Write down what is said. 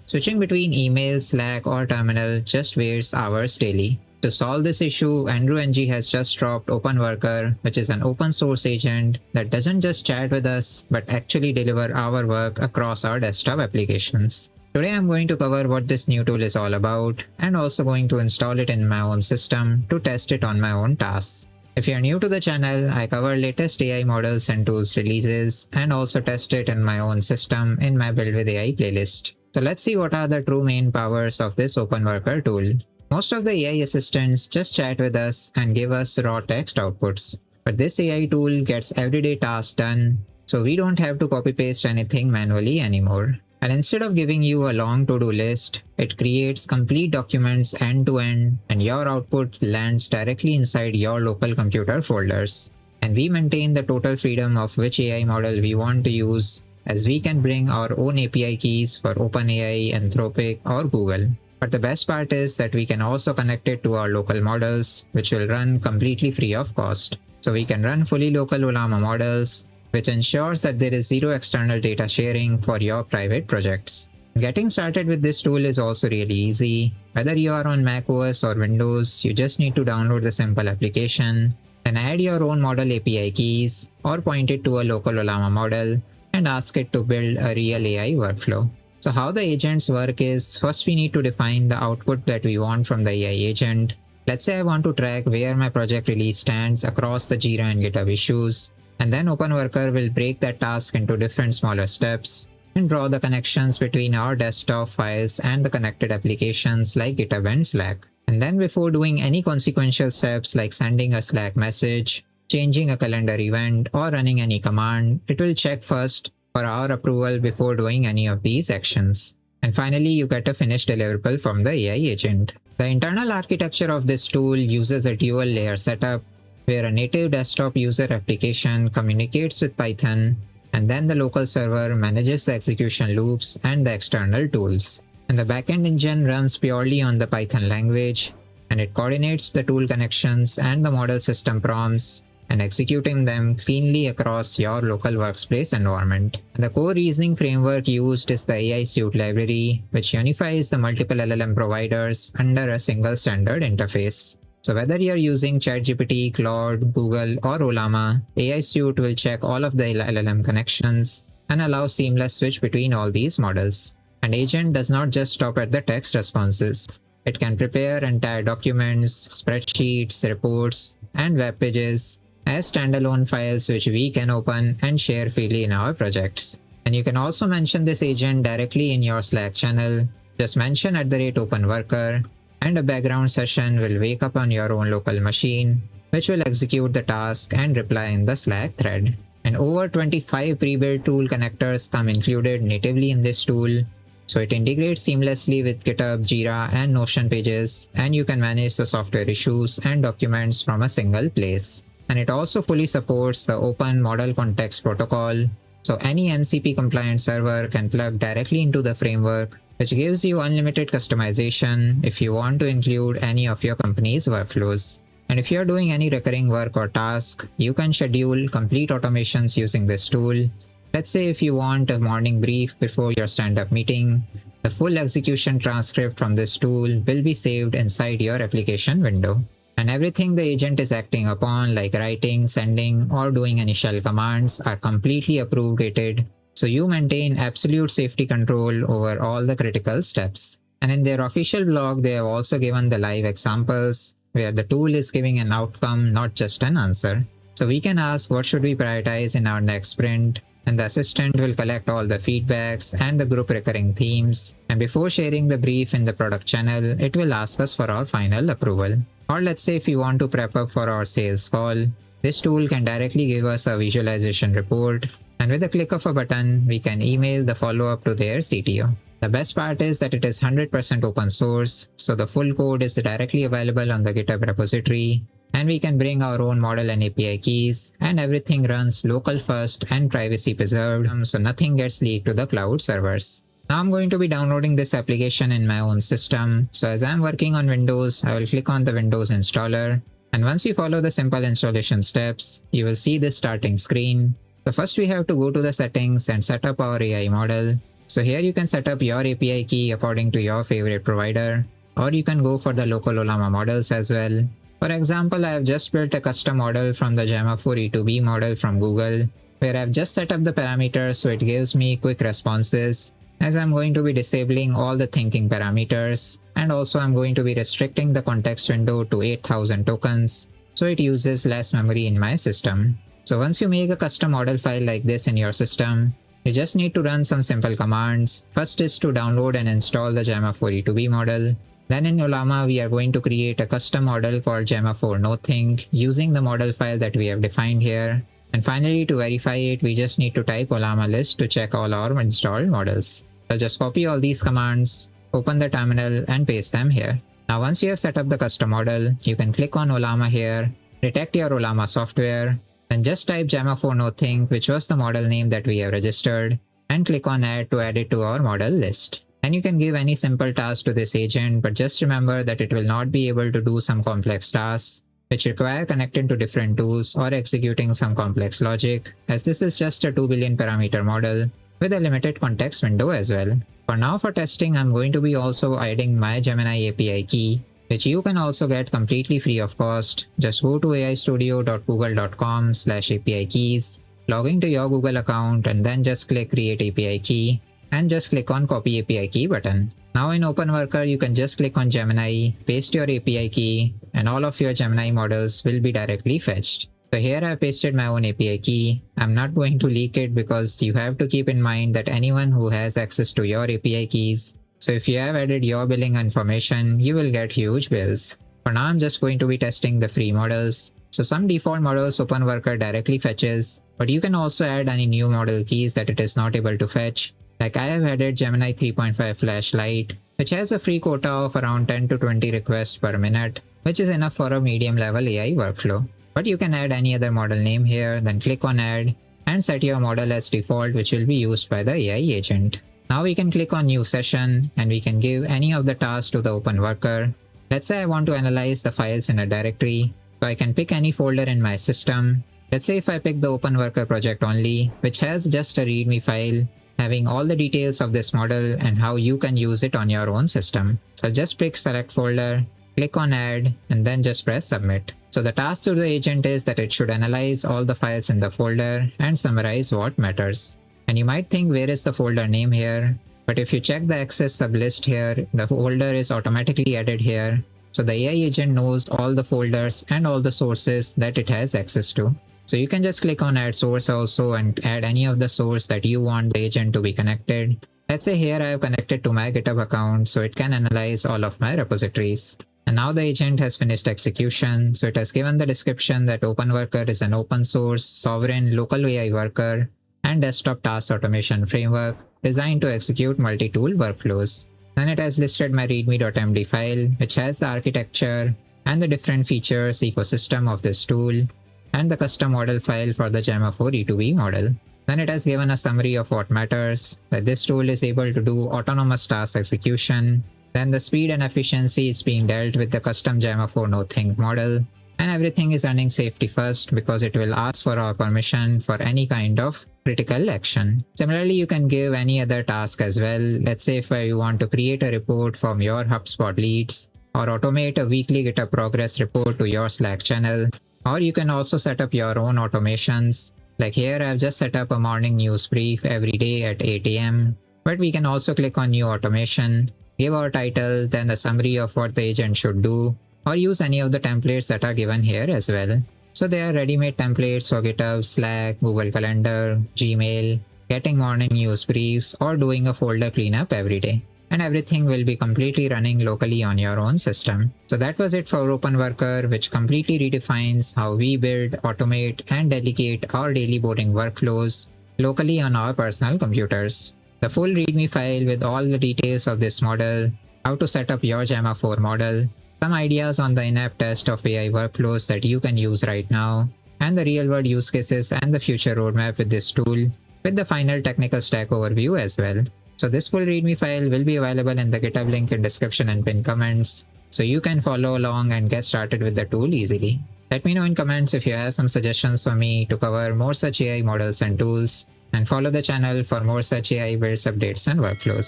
Switching between email, Slack, or terminal just wastes hours daily. To solve this issue, Ng has just dropped OpenWorker, which is an open source agent that doesn't just chat with us, but actually deliver our work across our desktop applications. Today I'm going to cover what this new tool is all about, and also going to install it in my own system to test it on my own tasks. If you're new to the channel, I cover latest AI models and tools releases, and also test it in my own system in my Build with AI playlist. So let's see what are the true main powers of this OpenWorker tool. Most of the AI assistants just chat with us and give us raw text outputs. But this AI tool gets everyday tasks done, so we don't have to copy-paste anything manually anymore. And instead of giving you a long to-do list, it creates complete documents end-to-end, and your output lands directly inside your local computer folders. And we maintain the total freedom of which AI model we want to use, as we can bring our own API keys for OpenAI, Anthropic, or Google. But the best part is that we can also connect it to our local models, which will run completely free of cost. So we can run fully local Llama models, which ensures that there is zero external data sharing for your private projects. Getting started with this tool is also really easy. Whether you are on macOS or Windows, you just need to download the simple application, then add your own model API keys, or point it to a local Llama model and ask it to build a real AI workflow. So how the agents work is, first we need to define the output that we want from the AI agent. Let's say I want to track where my project release stands across the Jira and GitHub issues, and then OpenWorker will break that task into different smaller steps and draw the connections between our desktop files and the connected applications like GitHub and Slack. And then before doing any consequential steps like sending a Slack message, changing a calendar event, or running any command, it will check first for our approval before doing any of these actions. And finally, you get a finished deliverable from the AI agent. The internal architecture of this tool uses a dual layer setup, where a native desktop user application communicates with Python, and then the local server manages the execution loops and the external tools. And the backend engine runs purely on the Python language, and it coordinates the tool connections and the model system prompts, and executing them cleanly across your local workspace environment. The core reasoning framework used is the AI Suite library, which unifies the multiple LLM providers under a single standard interface. So whether you're using ChatGPT, Claude, Google, or Ollama, AI Suite will check all of the LLM connections and allow seamless switch between all these models. And agent does not just stop at the text responses. It can prepare entire documents, spreadsheets, reports, and web pages as standalone files which we can open and share freely in our projects. And you can also mention this agent directly in your Slack channel. Just mention @OpenWorker, and a background session will wake up on your own local machine, which will execute the task and reply in the Slack thread. And over 25 pre-built tool connectors come included natively in this tool, so it integrates seamlessly with GitHub, Jira, and Notion pages, and you can manage the software issues and documents from a single place. And it also fully supports the Open Model Context Protocol, so any MCP compliant server can plug directly into the framework, which gives you unlimited customization if you want to include any of your company's workflows. And if you're doing any recurring work or task, you can schedule complete automations using this tool. Let's say if you want a morning brief before your stand-up meeting, the full execution transcript from this tool will be saved inside your application window. And everything the agent is acting upon, like writing, sending, or doing initial commands, are completely approved gated, so you maintain absolute safety control over all the critical steps. And in their official blog, they have also given the live examples, where the tool is giving an outcome, not just an answer. So we can ask what should we prioritize in our next sprint, and the assistant will collect all the feedbacks and the group recurring themes, and before sharing the brief in the product channel, it will ask us for our final approval. Or let's say if we want to prep up for our sales call, this tool can directly give us a visualization report, and with a click of a button, we can email the follow-up to their CTO. The best part is that it is 100% open source, so the full code is directly available on the GitHub repository, and we can bring our own model and API keys, and everything runs local first and privacy preserved, so nothing gets leaked to the cloud servers. Now I'm going to be downloading this application in my own system, so as I'm working on Windows, I will click on the Windows installer, and once you follow the simple installation steps, you will see this starting screen. So first we have to go to the settings and set up our AI model, So here you can set up your API key according to your favorite provider, or you can go for the local Ollama models as well. For example, I have just built a custom model from the Gemma 4 E2B model from Google, where I've just set up the parameters so it gives me quick responses, as I'm going to be disabling all the thinking parameters, and also I'm going to be restricting the context window to 8000 tokens, so it uses less memory in my system. So once you make a custom model file like this in your system, you just need to run some simple commands. First is to download and install the Gemma 4 E2B model. Then in Ollama, we are going to create a custom model called Gemma 4 NoThink using the model file that we have defined here. And finally, to verify it, we just need to type Ollama list to check all our installed models. So just copy all these commands, open the terminal and paste them here. Now once you have set up the custom model, you can click on Ollama here, detect your Ollama software, then just type Gemma 4 NoThink, which was the model name that we have registered, and click on add to add it to our model list. Then you can give any simple task to this agent, but just remember that it will not be able to do some complex tasks which require connecting to different tools or executing some complex logic, as this is just a 2 billion parameter model with a limited context window as well. For now, for testing, I'm going to be also adding my Gemini API key, which you can also get completely free of cost. Just go to aistudio.google.com/API keys, log into your Google account, and then just click Create API Key, and just click on Copy API Key button. Now in OpenWorker, you can just click on Gemini, paste your API key, and all of your Gemini models will be directly fetched. So here I pasted my own API key. I'm not going to leak it because you have to keep in mind that anyone who has access to your API keys. So if you have added your billing information, you will get huge bills. For now, I'm just going to be testing the free models. So some default models OpenWorker directly fetches, but you can also add any new model keys that it is not able to fetch. Like I have added Gemini 3.5 Flashlight, which has a free quota of around 10 to 20 requests per minute, which is enough for a medium level AI workflow. But you can add any other model name here, then click on add and set your model as default, which will be used by the AI agent. Now we can click on new session and we can give any of the tasks to the OpenWorker. Let's say I want to analyze the files in a directory, so I can pick any folder in my system. Let's say if I pick the OpenWorker project only, which has just a readme file having all the details of this model and how you can use it on your own system. So just pick select folder, click on add, and then just press submit. So the task to the agent is that it should analyze all the files in the folder and summarize what matters. And you might think, where is the folder name here? But if you check the access sublist here, the folder is automatically added here. So the AI agent knows all the folders and all the sources that it has access to. So you can just click on add source also and add any of the source that you want the agent to be connected. Let's say here I have connected to my GitHub account so it can analyze all of my repositories. And now the agent has finished execution, so it has given the description that OpenWorker is an open source, sovereign, local AI worker and desktop task automation framework designed to execute multi-tool workflows. Then it has listed my readme.md file, which has the architecture and the different features ecosystem of this tool, and the custom model file for the Gemma 4 E2B model. Then it has given a summary of what matters, that this tool is able to do autonomous task execution, then the speed and efficiency is being dealt with the custom Gemma 4 NoThink model, and everything is running safety first because it will ask for our permission for any kind of critical action. Similarly, you can give any other task as well. Let's say if you want to create a report from your HubSpot leads, or automate a weekly GitHub progress report to your Slack channel, or you can also set up your own automations. Like here, I've just set up a morning news brief every day at 8 AM. But we can also click on new automation, give our title, then the summary of what the agent should do, or use any of the templates that are given here as well. So they are ready-made templates for GitHub, Slack, Google Calendar, Gmail, getting morning news briefs, or doing a folder cleanup every day. And everything will be completely running locally on your own system. So that was it for OpenWorker, which completely redefines how we build, automate, and delegate our daily boring workflows locally on our personal computers. The full README file with all the details of this model, how to set up your Gemma 4 model, some ideas on the in-app test of AI workflows that you can use right now, and the real-world use cases and the future roadmap with this tool, with the final technical stack overview as well. So this full README file will be available in the GitHub link in description and pinned comments, so you can follow along and get started with the tool easily. Let me know in comments if you have some suggestions for me to cover more such AI models and tools, and follow the channel for more such AI builds updates and workflows.